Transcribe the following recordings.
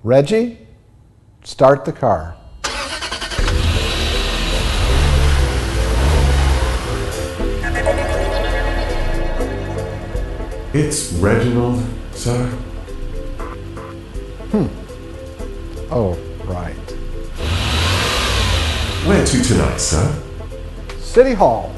Reggie, start the car. It's Reginald, sir. Oh, right. Where to tonight, sir? City Hall.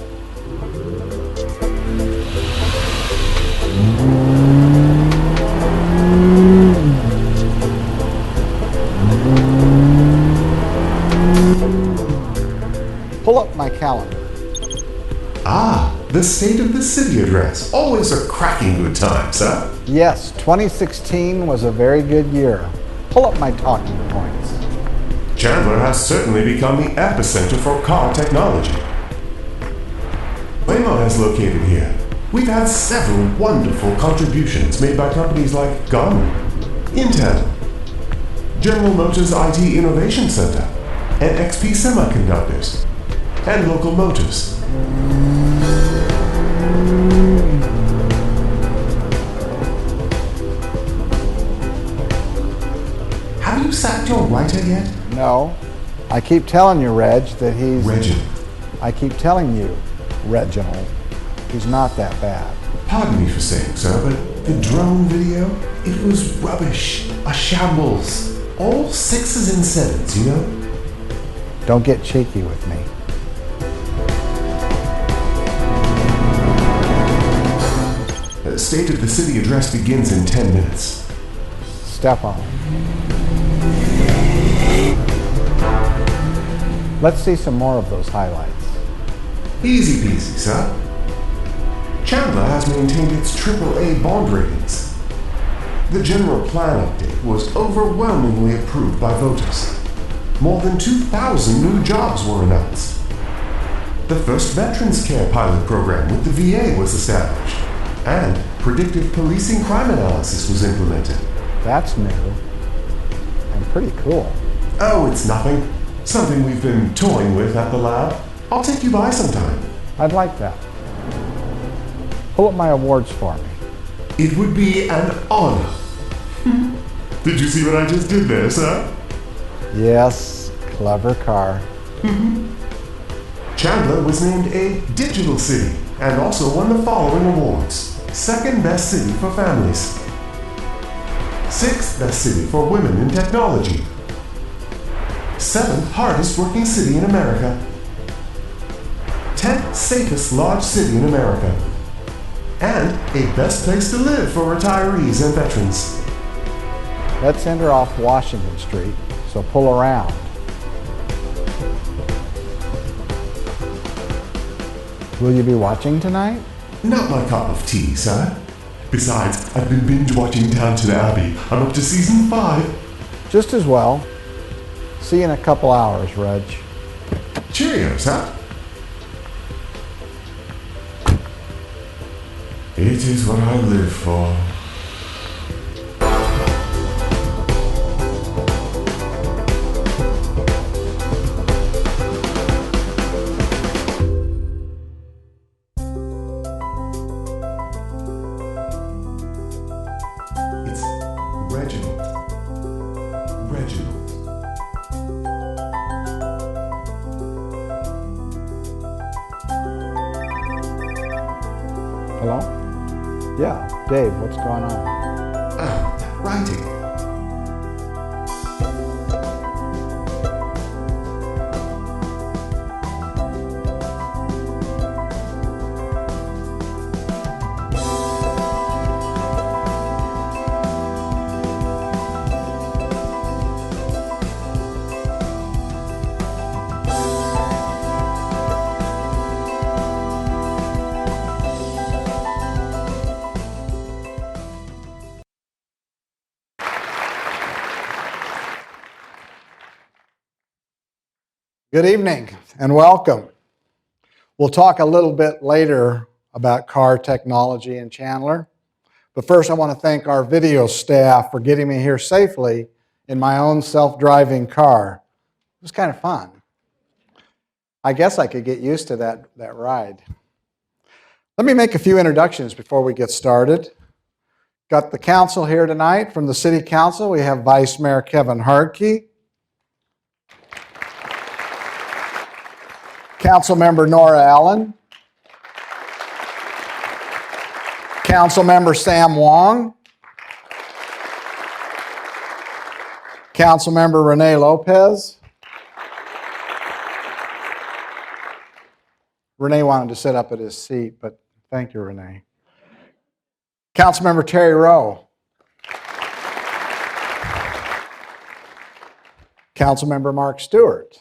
Pull up my calendar. Ah, the State of the City address. Always a cracking good time, sir. Yes, 2016 was a very good year. Pull up my talking points. Chandler has certainly become the epicenter for car technology. Waymo has located here. We've had several wonderful contributions made by companies like Garmin, Intel, General Motors IT Innovation Center, and XP Semiconductors, and Local Motors. Have you sacked your writer yet? No, I keep telling you, Reg, that he's... Reginald. I keep telling you, Reginald, he's not that bad. Pardon me for saying so, but the drone video, it was rubbish. A shambles. All 6s and 7s, you know? Don't get cheeky with me. The State of the City address begins in 10 minutes. Step on it. Let's see some more of those highlights. Easy peasy, sir. Chandler has maintained its AAA bond ratings. The general plan update was overwhelmingly approved by voters. More than 2,000 new jobs were announced. The first Veterans Care pilot program with the VA was established, and predictive policing crime analysis was implemented. That's new and pretty cool. Oh, it's nothing. Something we've been toying with at the lab. I'll take you by sometime. I'd like that. Pull up my awards for me. It would be an honor. Did you see what I just did there, sir? Yes, clever car. Chandler was named a digital city and also won the following awards. Second best city for families. Sixth best city for women in technology. Seventh hardest working city in America. 10th safest large city in America. And a best place to live for retirees and veterans. Let's enter off Washington Street, so pull around. Will you be watching tonight? Not my cup of tea, sir. Besides, I've been binge watching Downton Abbey. I'm up to season 5. Just as well. See you in a couple hours, Reg. Cheerios, huh? It is what I live for. It's Reginald. Reginald. Hello? Yeah, Dave, what's going on? Ah, writing. Good evening and welcome. We'll talk a little bit later about car technology in Chandler. But first I want to thank our video staff for getting me here safely in my own self-driving car. It was kind of fun. I guess I could get used to that ride. Let me make a few introductions before we get started. Got the council here tonight. From the City Council, we have Vice Mayor Kevin Hartke, Councilmember Nora Allen, Councilmember Sam Wong, Councilmember Renee Lopez. Renee wanted to sit up at his seat, but thank you, Renee. Councilmember Terry Rowe. Councilmember Mark Stewart.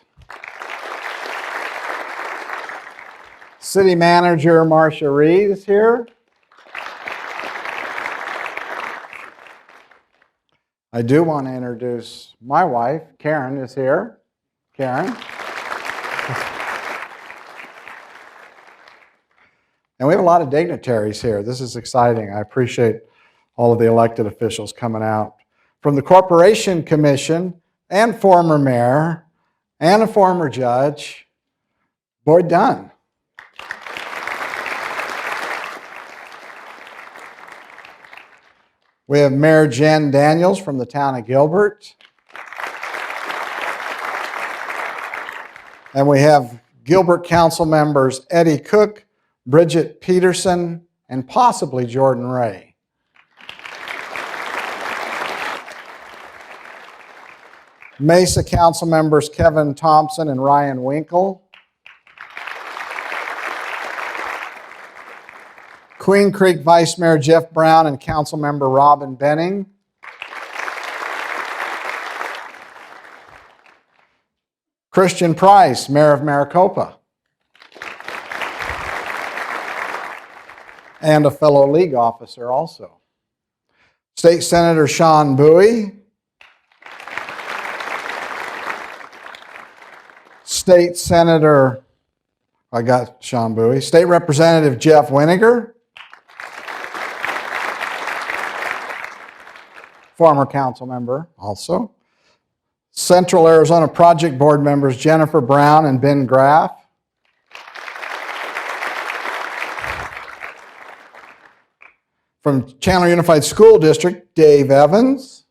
City Manager Marcia Reed is here. I do want to introduce my wife, Karen, is here. Karen. And we have a lot of dignitaries here. This is exciting. I appreciate all of the elected officials coming out. From the Corporation Commission and former mayor and a former judge, Boyd Dunn. We have Mayor Jen Daniels from the town of Gilbert. And we have Gilbert Council members Eddie Cook, Bridget Peterson, and possibly Jordan Ray. Mesa Council members Kevin Thompson and Ryan Winkle. Queen Creek Vice Mayor Jeff Brown and Council member Robin Benning. Christian Price, Mayor of Maricopa. And a fellow league officer also. State Senator Sean Bowie. State Senator, I got Sean Bowie. State Representative Jeff Winiger. Former council member also. Central Arizona Project Board members Jennifer Brown and Ben Graff. From Chandler Unified School District, Dave Evans.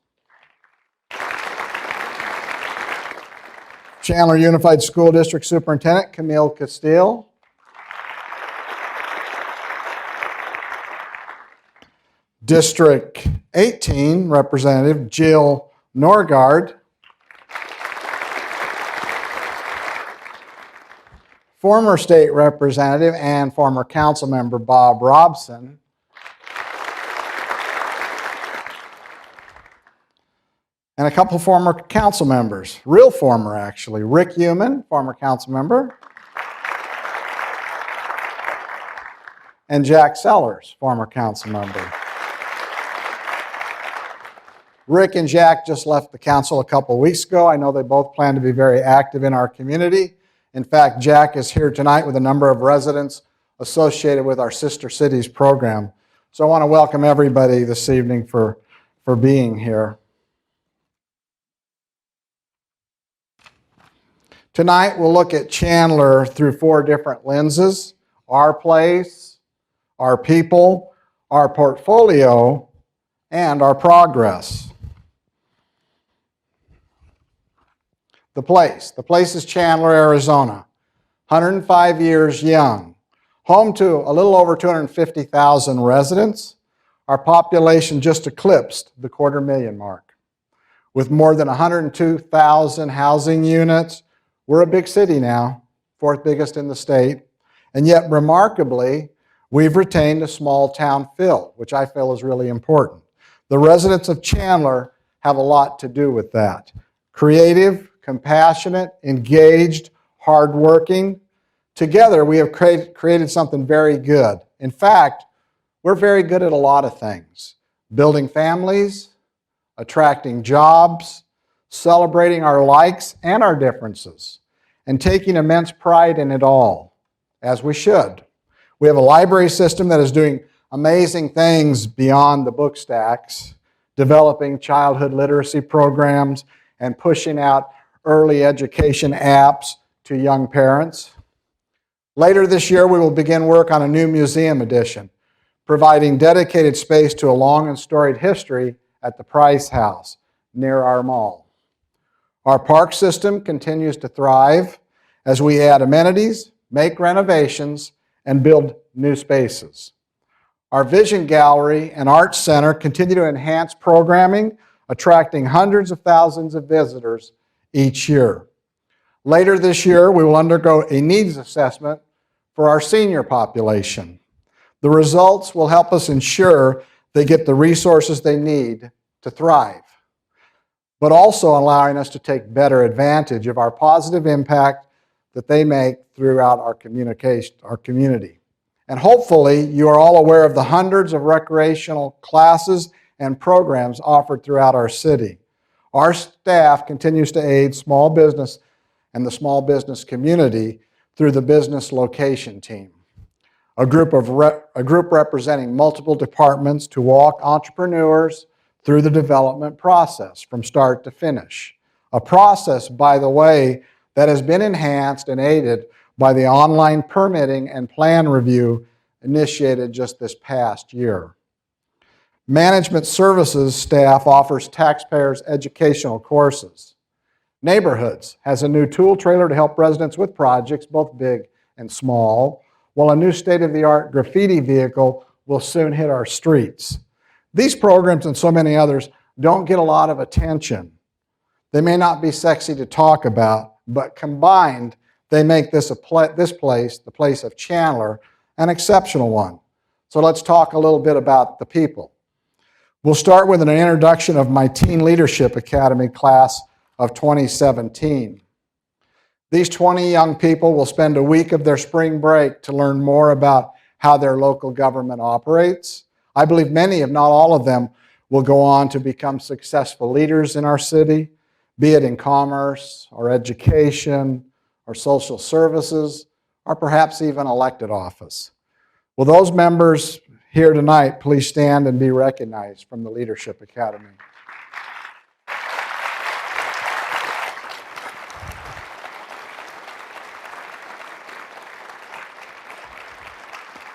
Chandler Unified School District Superintendent Camille Castile. District 18 Representative Jill Norgard. Former state representative and former council member Bob Robson. And a couple former council members, real former actually, Rick Human, former council member, and Jack Sellers, former council member. Rick and Jack just left the council a couple weeks ago. I know they both plan to be very active in our community. In fact, Jack is here tonight with a number of residents associated with our Sister Cities program. So I want to welcome everybody this evening for being here. Tonight we'll look at Chandler through 4 different lenses: our place, our people, our portfolio, and our progress. The place. The place is Chandler, Arizona. 105 years young. Home to a little over 250,000 residents. Our population just eclipsed the 250,000 mark. With more than 102,000 housing units, we're a big city now, 4th biggest in the state. And yet, remarkably, we've retained a small town feel, which I feel is really important. The residents of Chandler have a lot to do with that. Creative, compassionate, engaged, hardworking. Together, we have created something very good. In fact, we're very good at a lot of things. Building families, attracting jobs, celebrating our likes and our differences, and taking immense pride in it all, as we should. We have a library system that is doing amazing things beyond the book stacks, developing childhood literacy programs and pushing out early education apps to young parents. Later this year, we will begin work on a new museum edition, providing dedicated space to a long and storied history at the Price House near our mall. Our park system continues to thrive as we add amenities, make renovations, and build new spaces. Our Vision Gallery and Arts Center continue to enhance programming, attracting hundreds of thousands of visitors each year. Later this year, we will undergo a needs assessment for our senior population. The results will help us ensure they get the resources they need to thrive, but also allowing us to take better advantage of our positive impact that they make throughout our community. And hopefully, you are all aware of the hundreds of recreational classes and programs offered throughout our city. Our staff continues to aid small business and the small business community through the business location team, a group representing multiple departments to walk entrepreneurs through the development process from start to finish. A process, by the way, that has been enhanced and aided by the online permitting and plan review initiated just this past year. Management Services staff offers taxpayers educational courses. Neighborhoods has a new tool trailer to help residents with projects, both big and small, while a new state-of-the-art graffiti vehicle will soon hit our streets. These programs and so many others don't get a lot of attention. They may not be sexy to talk about, but combined, they make this place, the place of Chandler, an exceptional one. So let's talk a little bit about the people. We'll start with an introduction of my Teen Leadership Academy class of 2017. These 20 young people will spend a week of their spring break to learn more about how their local government operates. I believe many, if not all of them, will go on to become successful leaders in our city, be it in commerce or education or social services, or perhaps even elected office. Will those members here tonight please stand and be recognized from the Leadership Academy?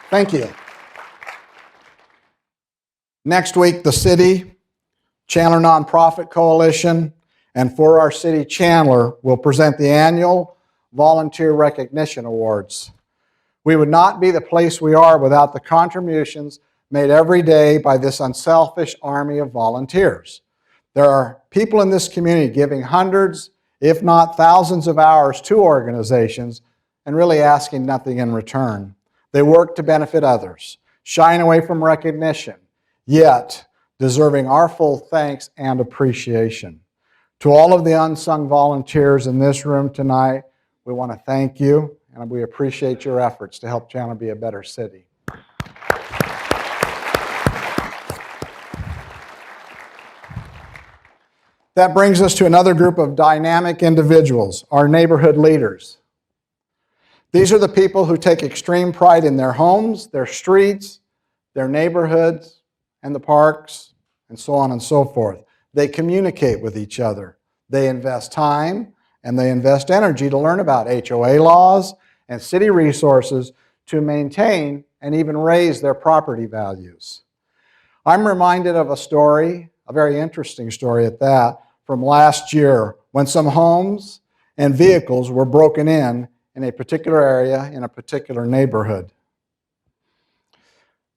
Thank you. Next week, the city, Chandler Nonprofit Coalition, and For Our City Chandler will present the annual Volunteer Recognition Awards. We would not be the place we are without the contributions made every day by this unselfish army of volunteers. There are people in this community giving hundreds, if not thousands of hours to organizations and really asking nothing in return. They work to benefit others, shying away from recognition, yet deserving our full thanks and appreciation. To all of the unsung volunteers in this room tonight, we want to thank you, and we appreciate your efforts to help Chandler be a better city. That brings us to another group of dynamic individuals, our neighborhood leaders. These are the people who take extreme pride in their homes, their streets, their neighborhoods, and the parks, and so on and so forth. They communicate with each other. They invest time and they invest energy to learn about HOA laws and city resources to maintain and even raise their property values. I'm reminded of a story, a very interesting story at that, from last year when some homes and vehicles were broken in a particular area in a particular neighborhood.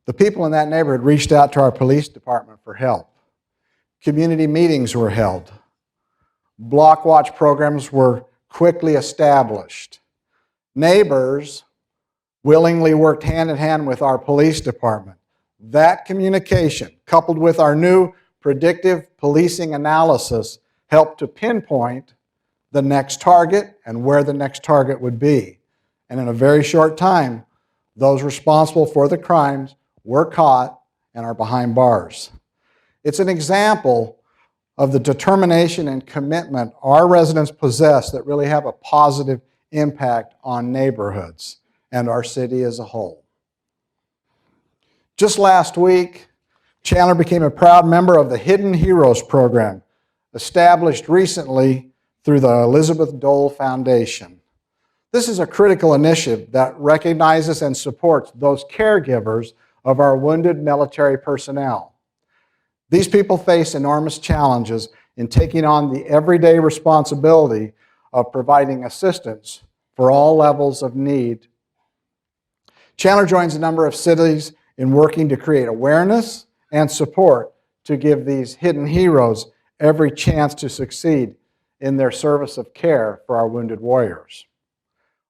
The people in that neighborhood reached out to our police department for help. Community meetings were held. Block watch programs were quickly established. Neighbors willingly worked hand in hand with our police department. That communication, coupled with our new predictive policing analysis, helped to pinpoint the next target and where the next target would be. And in a very short time, those responsible for the crimes were caught and are behind bars. It's an example of the determination and commitment our residents possess that really have a positive impact on neighborhoods and our city as a whole. Just last week, Chandler became a proud member of the Hidden Heroes program, established recently through the Elizabeth Dole Foundation. This is a critical initiative that recognizes and supports those caregivers of our wounded military personnel. These people face enormous challenges in taking on the everyday responsibility of providing assistance for all levels of need. Chandler joins a number of cities in working to create awareness and support to give these hidden heroes every chance to succeed in their service of care for our wounded warriors.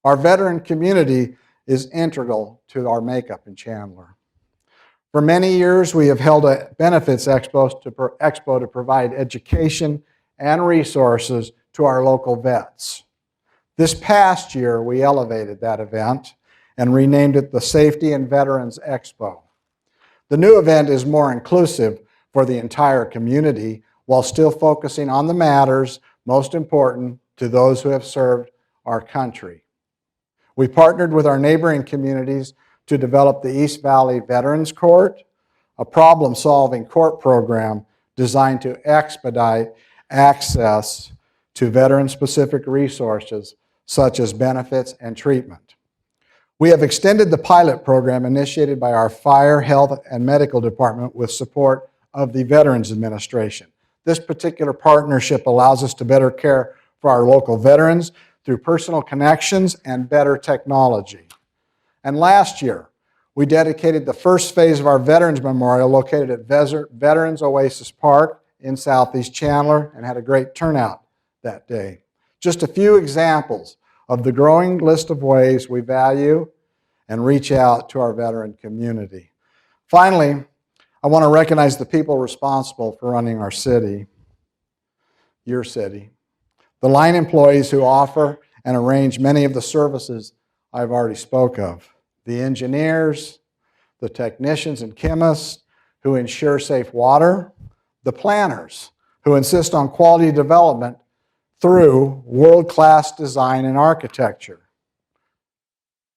Our veteran community is integral to our makeup in Chandler. For many years, we have held a benefits expo to provide education and resources to our local vets. This past year, we elevated that event and renamed it the Safety and Veterans Expo. The new event is more inclusive for the entire community while still focusing on the matters most important to those who have served our country. We partnered with our neighboring communities to develop the East Valley Veterans Court, a problem-solving court program designed to expedite access to veteran-specific resources such as benefits and treatment. We have extended the pilot program initiated by our Fire, Health, and Medical Department with support of the Veterans Administration. This particular partnership allows us to better care for our local veterans through personal connections and better technology. And last year, we dedicated the first phase of our Veterans Memorial located at Veterans Oasis Park in Southeast Chandler and had a great turnout that day. Just a few examples of the growing list of ways we value and reach out to our veteran community. Finally, I want to recognize the people responsible for running our city, your city. The line employees who offer and arrange many of the services I've already spoke of. The engineers, the technicians and chemists who ensure safe water, the planners who insist on quality development through world-class design and architecture.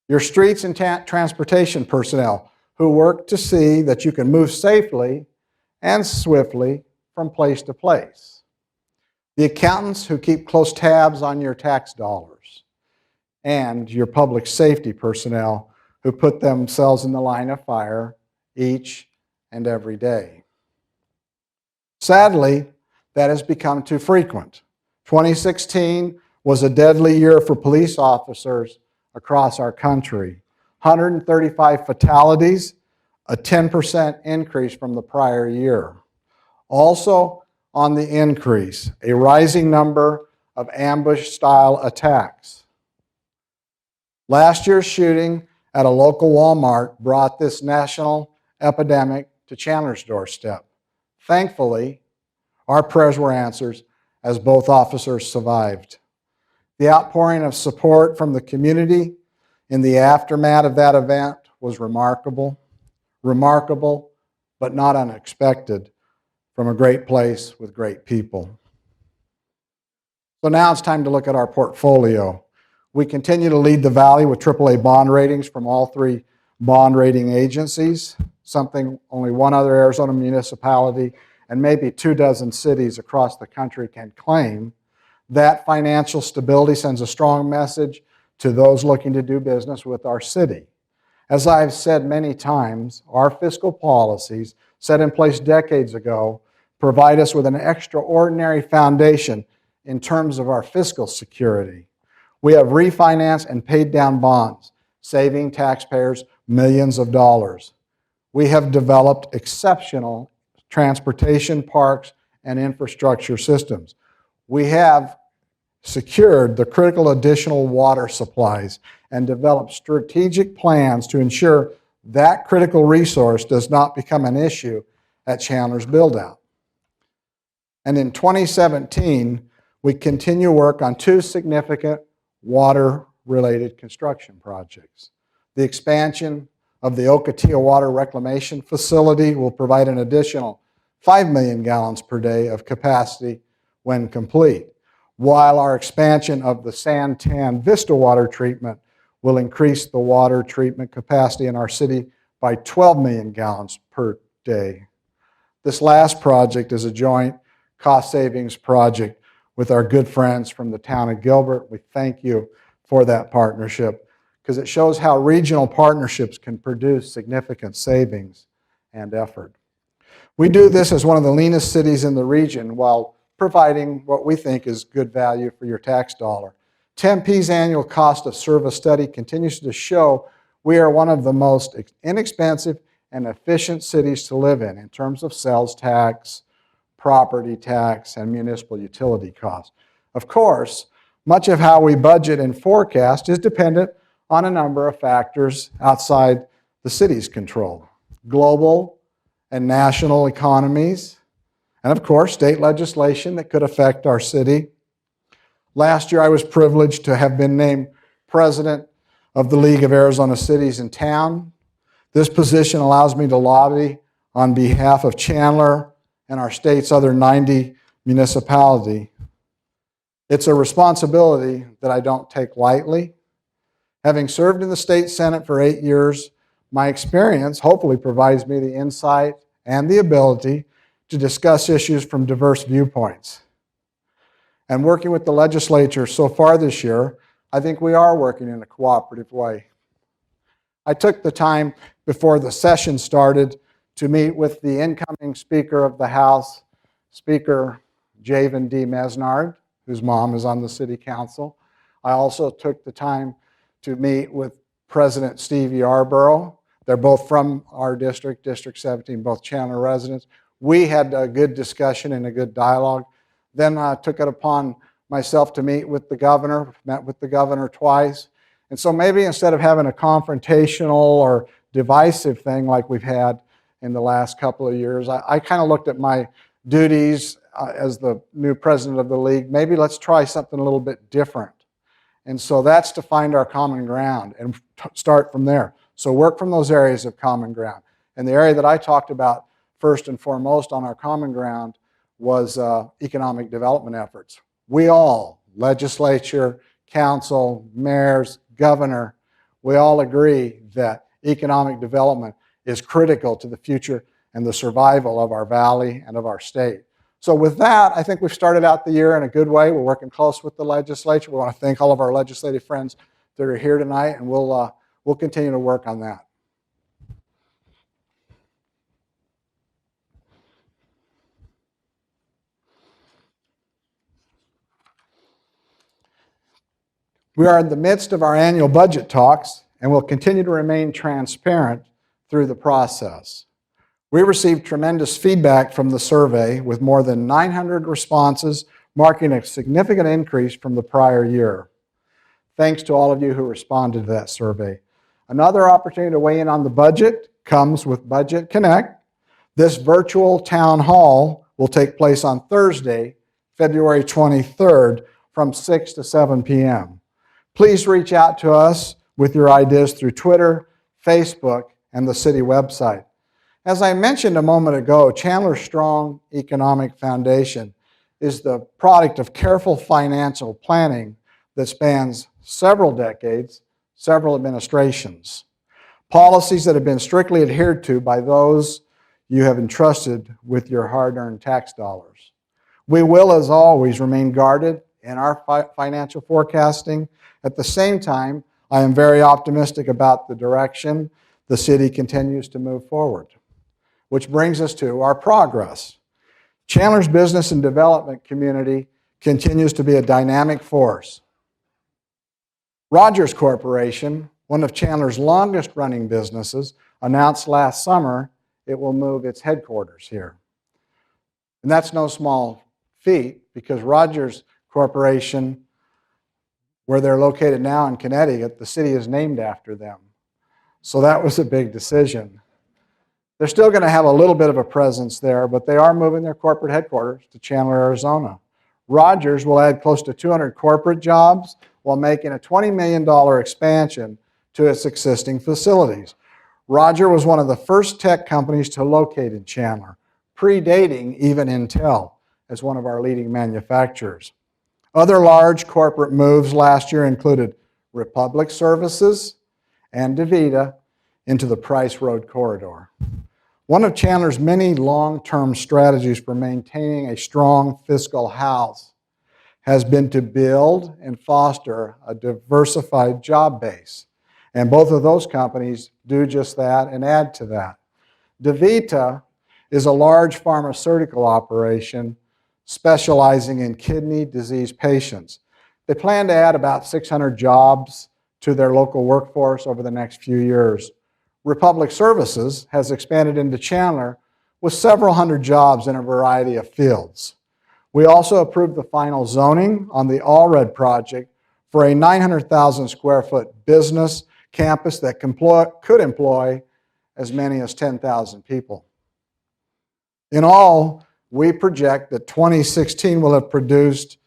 Your streets and transportation personnel who work to see that you can move safely and swiftly from place to place. The accountants who keep close tabs on your tax dollars. And your public safety personnel who put themselves in the line of fire each and every day. Sadly, that has become too frequent. 2016 was a deadly year for police officers across our country. 135 fatalities, a 10% increase from the prior year. Also on the increase, a rising number of ambush-style attacks. Last year's shooting at a local Walmart brought this national epidemic to Chandler's doorstep. Thankfully, our prayers were answered as both officers survived. The outpouring of support from the community in the aftermath of that event was remarkable, but not unexpected from a great place with great people. So now it's time to look at our portfolio. We continue to lead the Valley with AAA bond ratings from all three bond rating agencies, something only one other Arizona municipality and maybe 24 cities across the country can claim. That financial stability sends a strong message to those looking to do business with our city. As I've said many times, our fiscal policies set in place decades ago provide us with an extraordinary foundation in terms of our fiscal security. We have refinanced and paid down bonds, saving taxpayers millions of dollars. We have developed exceptional transportation, parks, and infrastructure systems. We have secured the critical additional water supplies and developed strategic plans to ensure that critical resource does not become an issue at Chandler's build-out. And in 2017, we continue work on two significant water-related construction projects. The expansion of the Ocotillo Water Reclamation Facility will provide an additional 5 million gallons per day of capacity when complete, while our expansion of the Santan Vista water treatment will increase the water treatment capacity in our city by 12 million gallons per day. This last project is a joint cost savings project with our good friends from the town of Gilbert. We thank you for that partnership. because it shows how regional partnerships can produce significant savings and effort. We do this as one of the leanest cities in the region while providing what we think is good value for your tax dollar. Tempe's annual cost of service study continues to show we are one of the most inexpensive and efficient cities to live in terms of sales tax, property tax, and municipal utility costs. Of course, much of how we budget and forecast is dependent on a number of factors outside the city's control. Global and national economies, and of course, state legislation that could affect our city. Last year, I was privileged to have been named president of the League of Arizona Cities and Towns. This position allows me to lobby on behalf of Chandler and our state's other 90 municipalities. It's a responsibility that I don't take lightly. Having served in the state Senate for 8 years, my experience hopefully provides me the insight and the ability to discuss issues from diverse viewpoints. And working with the legislature so far this year, I think we are working in a cooperative way. I took the time before the session started to meet with the incoming Speaker of the House, Speaker Javen D. Mesnard, whose mom is on the City Council. I also took the time to meet with President Steve Yarborough. They're both from our district, District 17, both Chandler residents. We had a good discussion and a good dialogue. Then I took it upon myself to meet with the governor, met with the governor twice. And so maybe instead of having a confrontational or divisive thing like we've had in the last couple of years, I kind of looked at my duties as the new president of the league. Maybe let's try something a little bit different. And so that's to find our common ground and start from there. So work from those areas of common ground. And the area that I talked about first and foremost on our common ground was economic development efforts. We all, legislature, council, mayors, governor, we all agree that economic development is critical to the future and the survival of our valley and of our state. So with that, I think we've started out the year in a good way. We're working close with the legislature. We want to thank all of our legislative friends that are here tonight, and we'll continue to work on that. We are in the midst of our annual budget talks and will continue to remain transparent through the process. We received tremendous feedback from the survey with more than 900 responses, marking a significant increase from the prior year. Thanks to all of you who responded to that survey. Another opportunity to weigh in on the budget comes with Budget Connect. This virtual town hall will take place on Thursday, February 23rd from 6 to 7 p.m. Please reach out to us with your ideas through Twitter, Facebook, and the city website. As I mentioned a moment ago, Chandler's strong economic foundation is the product of careful financial planning that spans several decades, several administrations. Policies that have been strictly adhered to by those you have entrusted with your hard-earned tax dollars. We will, as always, remain guarded in our financial forecasting. At the same time, I am very optimistic about the direction the city continues to move forward. Which brings us to our progress. Chandler's business and development community continues to be a dynamic force. Rogers Corporation, one of Chandler's longest running businesses, announced last summer it will move its headquarters here. And that's no small feat because Rogers Corporation, where they're located now in Connecticut, the city is named after them. So that was a big decision. They're still going to have a little bit of a presence there, but they are moving their corporate headquarters to Chandler, Arizona. Rogers will add close to 200 corporate jobs while making a $20 million expansion to its existing facilities. Rogers was one of the first tech companies to locate in Chandler, predating even Intel as one of our leading manufacturers. Other large corporate moves last year included Republic Services and DaVita into the Price Road corridor. One of Chandler's many long-term strategies for maintaining a strong fiscal house has been to build and foster a diversified job base. And both of those companies do just that and add to that. DaVita is a large pharmaceutical operation specializing in kidney disease patients. They plan to add about 600 jobs to their local workforce over the next few years. Republic Services has expanded into Chandler with several hundred jobs in a variety of fields. We also approved the final zoning on the Allred project for a 900,000 square foot business campus that could employ as many as 10,000 people. In all, we project that 2016 will have produced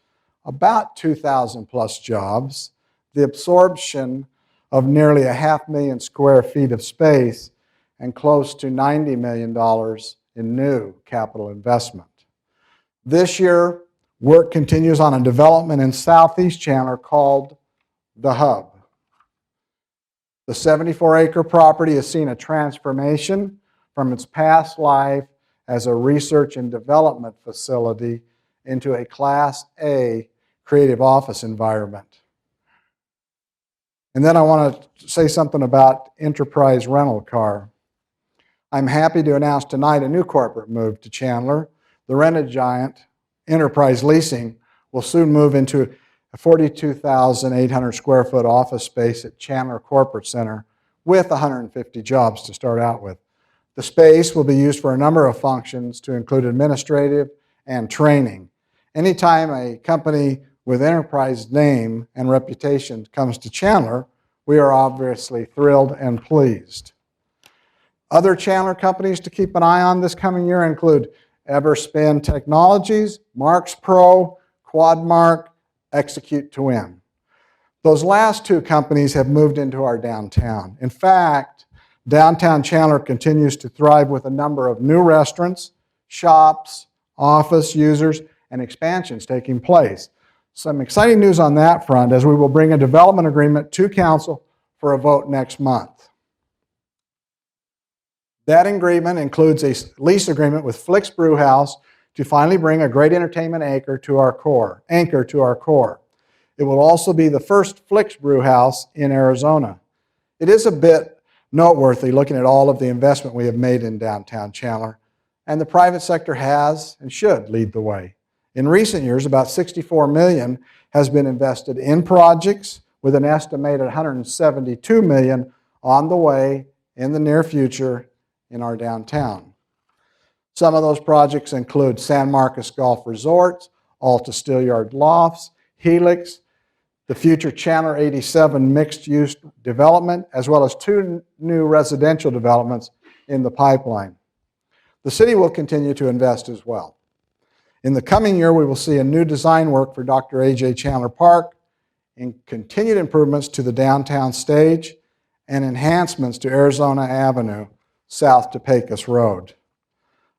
about 2,000 plus jobs, the absorption of nearly 500,000 square feet of space, and close to $90 million in new capital investment. This year, work continues on a development in Southeast Chandler called The Hub. The 74-acre property has seen a transformation from its past life as a research and development facility into a Class A creative office environment. And then I want to say something about Enterprise Rental Car. I'm happy to announce tonight a new corporate move to Chandler. The rented giant, Enterprise Leasing, will soon move into a 42,800 square foot office space at Chandler Corporate Center with 150 jobs to start out with. The space will be used for a number of functions to include administrative and training. Anytime a company with Enterprise name and reputation comes to Chandler, we are obviously thrilled and pleased. Other Chandler companies to keep an eye on this coming year include Everspin Technologies, Marks Pro, Quadmark, Execute to Win. Those last two companies have moved into our downtown. In fact, downtown Chandler continues to thrive with a number of new restaurants, shops, office users, and expansions taking place. Some exciting news on that front as we will bring a development agreement to council for a vote next month. That agreement includes a lease agreement with Flick's Brewhouse to finally bring a great entertainment anchor to our core. It will also be the first Flick's Brewhouse in Arizona. It is a bit noteworthy looking at all of the investment we have made in downtown Chandler, and the private sector has and should lead the way. In recent years, about $64 million has been invested in projects with an estimated $172 million on the way in the near future in our downtown. Some of those projects include San Marcos Golf Resorts, Alta Steelyard Lofts, Helix, the future Chandler 87 mixed-use development, as well as 2 new residential developments in the pipeline. The city will continue to invest as well. In the coming year, we will see a new design work for Dr. A.J. Chandler Park, and continued improvements to the downtown stage, and enhancements to Arizona Avenue, south to Pecos Road.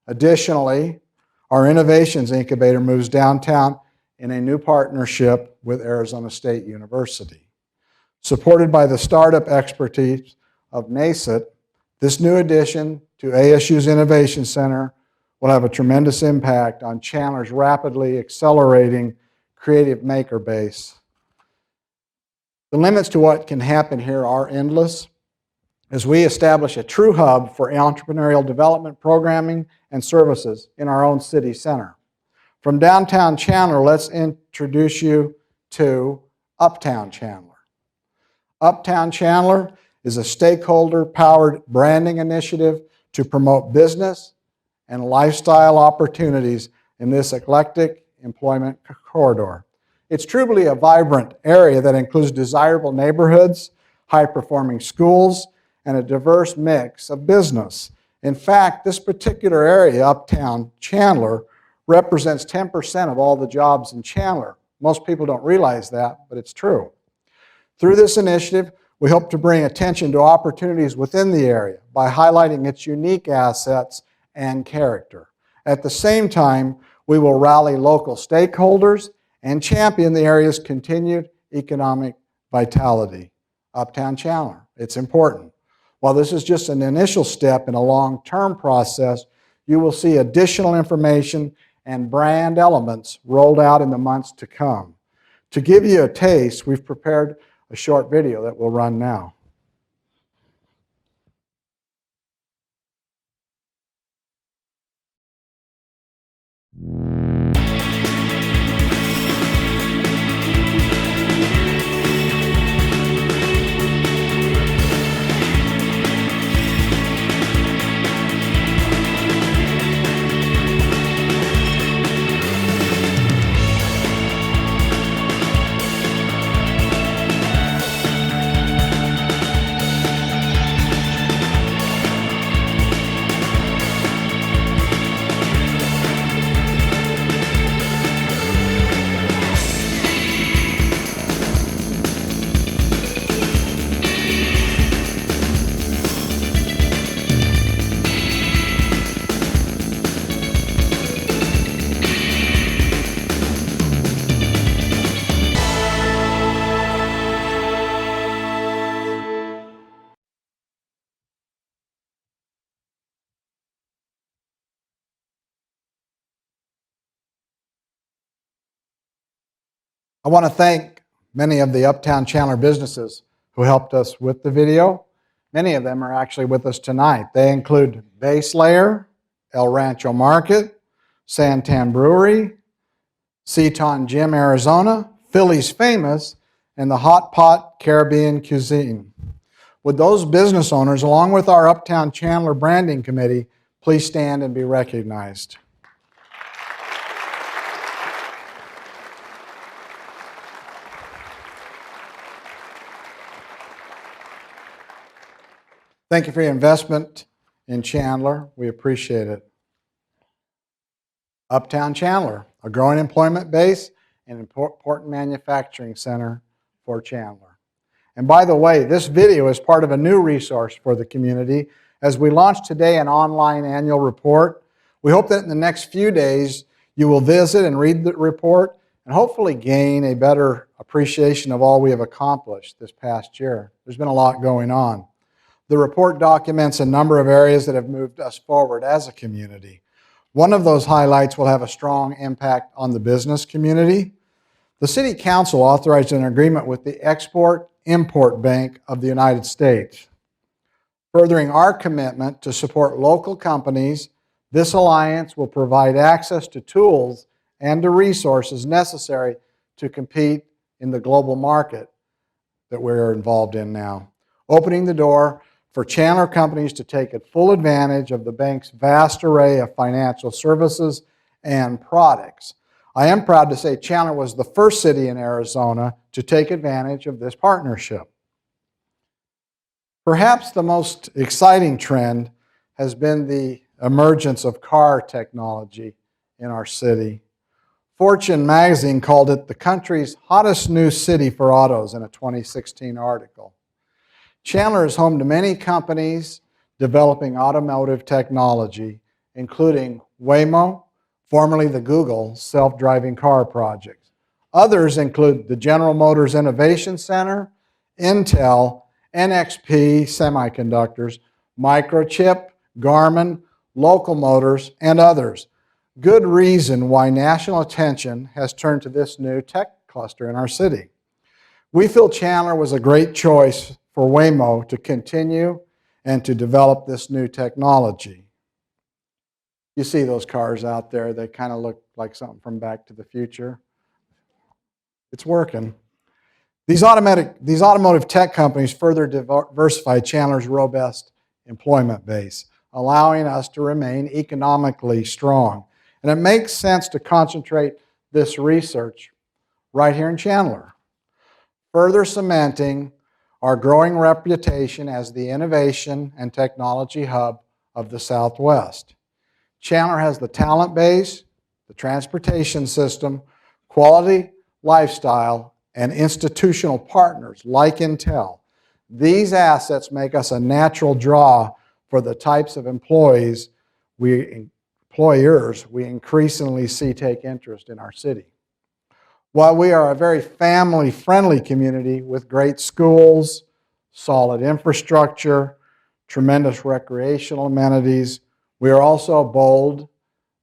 Additionally, our Innovations Incubator moves downtown in a new partnership with Arizona State University. Supported by the startup expertise of NACIT, this new addition to ASU's Innovation Center will have a tremendous impact on Chandler's rapidly accelerating creative maker base. The limits to what can happen here are endless as we establish a true hub for entrepreneurial development programming and services in our own city center. From downtown Chandler, let's introduce you to Uptown Chandler. Uptown Chandler is a stakeholder-powered branding initiative to promote business and lifestyle opportunities in this eclectic employment corridor. It's truly a vibrant area that includes desirable neighborhoods, high-performing schools, and a diverse mix of business. In fact, this particular area, Uptown Chandler, represents 10% of all the jobs in Chandler. Most people don't realize that, but it's true. Through this initiative, we hope to bring attention to opportunities within the area by highlighting its unique assets and character. At the same time, we will rally local stakeholders and champion the area's continued economic vitality. Uptown Chandler, it's important. While this is just an initial step in a long-term process, you will see additional information and brand elements rolled out in the months to come. To give you a taste, we've prepared a short video that will run now. I want to thank many of the Uptown Chandler businesses who helped us with the video. Many of them are actually with us tonight. They include Base Layer, El Rancho Market, Santan Brewery, Seaton Gym, Arizona, Philly's Famous, and the Hot Pot Caribbean Cuisine. Would those business owners, along with our Uptown Chandler Branding Committee, please stand and be recognized. Thank you for your investment in Chandler. We appreciate it. Uptown Chandler, a growing employment base and important manufacturing center for Chandler. And by the way, this video is part of a new resource for the community as we launch today an online annual report. We hope that in the next few days you will visit and read the report and hopefully gain a better appreciation of all we have accomplished this past year. There's been a lot going on. The report documents a number of areas that have moved us forward as a community. One of those highlights will have a strong impact on the business community. The City Council authorized an agreement with the Export-Import Bank of the United States. Furthering our commitment to support local companies, this alliance will provide access to tools and to resources necessary to compete in the global market that we're involved in now, opening the door for Chandler companies to take full advantage of the bank's vast array of financial services and products. I am proud to say Chandler was the first city in Arizona to take advantage of this partnership. Perhaps the most exciting trend has been the emergence of car technology in our city. Fortune magazine called it the country's hottest new city for autos in a 2016 article. Chandler is home to many companies developing automotive technology, including Waymo, formerly the Google self-driving car project. Others include the General Motors Innovation Center, Intel, NXP Semiconductors, Microchip, Garmin, Local Motors, and others. Good reason why national attention has turned to this new tech cluster in our city. We feel Chandler was a great choice for Waymo to continue and to develop this new technology. You see those cars out there, they kind of look like something from Back to the Future. It's working. These automotive tech companies further diversify Chandler's robust employment base, allowing us to remain economically strong. And it makes sense to concentrate this research right here in Chandler, further cementing our growing reputation as the innovation and technology hub of the Southwest. Chandler has the talent base, the transportation system, quality lifestyle, and institutional partners like Intel. These assets make us a natural draw for the types of employers we increasingly see take interest in our city. While we are a very family-friendly community with great schools, solid infrastructure, tremendous recreational amenities, we are also a bold,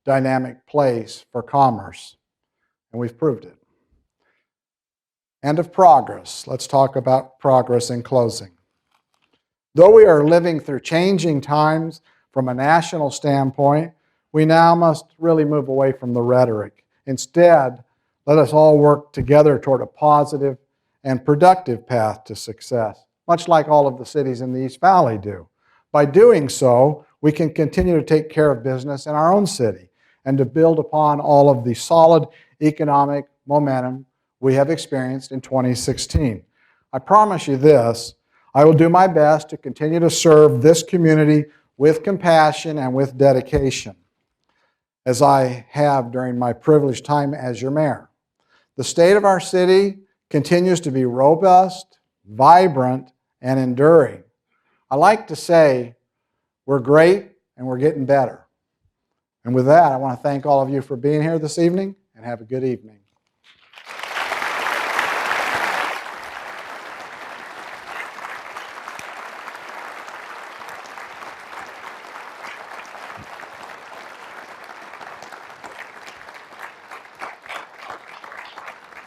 dynamic place for commerce, and we've proved it. And of progress, let's talk about progress in closing. Though we are living through changing times from a national standpoint, we now must really move away from the rhetoric. Instead, let us all work together toward a positive and productive path to success, much like all of the cities in the East Valley do. By doing so, we can continue to take care of business in our own city and to build upon all of the solid economic momentum we have experienced in 2016. I promise you this, I will do my best to continue to serve this community with compassion and with dedication, as I have during my privileged time as your mayor. The state of our city continues to be robust, vibrant, and enduring. I like to say we're great and we're getting better. And with that, I want to thank all of you for being here this evening and have a good evening.